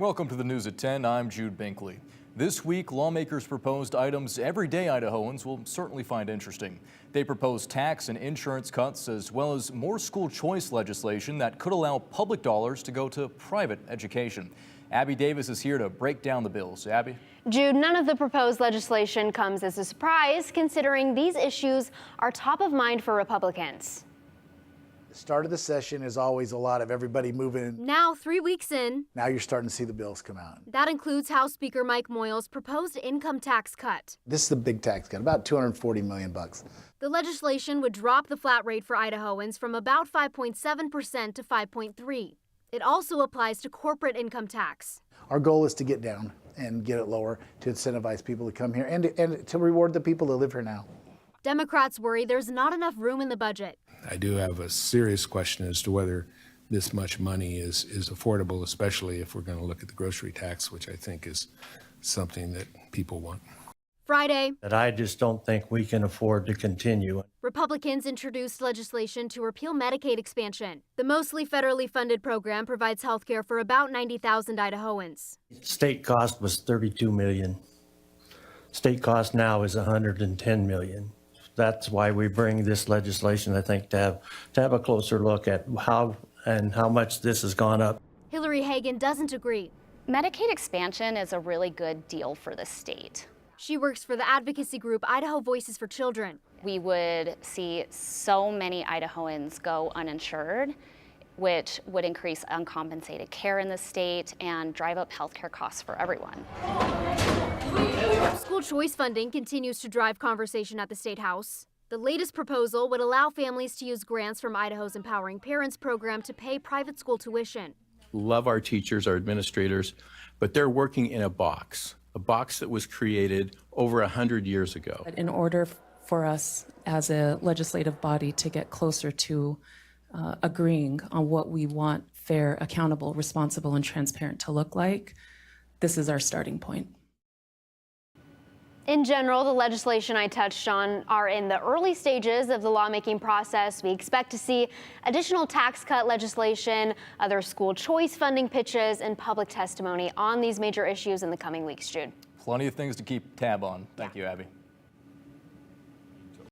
Welcome to the News at 10. I'm Jude Binkley. This week, lawmakers proposed items everyday Idahoans will certainly find interesting. They proposed tax and insurance cuts, as well as more school choice legislation that could allow public dollars to go to private education. Abby Davis is here to break down the bills. Abby? Jude, none of the proposed legislation comes as a surprise, considering these issues are top of mind for Republicans. The start of the session is always a lot of everybody moving. Now, 3 weeks in, Now you're starting to see the bills come out. that includes House Speaker Mike Moyle's proposed income tax cut. This is the big tax cut, about $240 million. The legislation would drop the flat rate for Idahoans from about 5.7% to 5.3%. It also applies to corporate income tax. Our goal is to get down and get it lower to incentivize people to come here and to reward the people that live here now. Democrats worry there's not enough room in the budget. I do have a serious question as to whether this much money is affordable, especially if we're going to look at the grocery tax, which I think is something that people want. Friday, That I just don't think we can afford to continue. Republicans introduced legislation to repeal Medicaid expansion. The mostly federally funded program provides health care for about 90,000 Idahoans. State cost was $32 million. State cost now is $110 million. That's why we bring this legislation, I think, to have a closer look at how much this has gone up. Hillary Hagan doesn't agree. Medicaid expansion is a really good deal for the state. She works for the advocacy group Idaho Voices for Children. We would see so many Idahoans go uninsured, which would increase uncompensated care in the state and drive up healthcare costs for everyone. School choice funding continues to drive conversation at the State House. The latest proposal would allow families to use grants from Idaho's Empowering Parents program to pay private school tuition. Love our teachers, our administrators, but they're working in a box that was created over 100 years ago. In order for us as a legislative body to get closer to agreeing on what we want fair, accountable, responsible, and transparent to look like, this is our starting point. In general, the legislation I touched on are in the early stages of the lawmaking process. We expect to see additional tax cut legislation, other school choice funding pitches, and public testimony on these major issues in the coming weeks, Jude. Plenty of things to keep tab on. Thank you, Abby.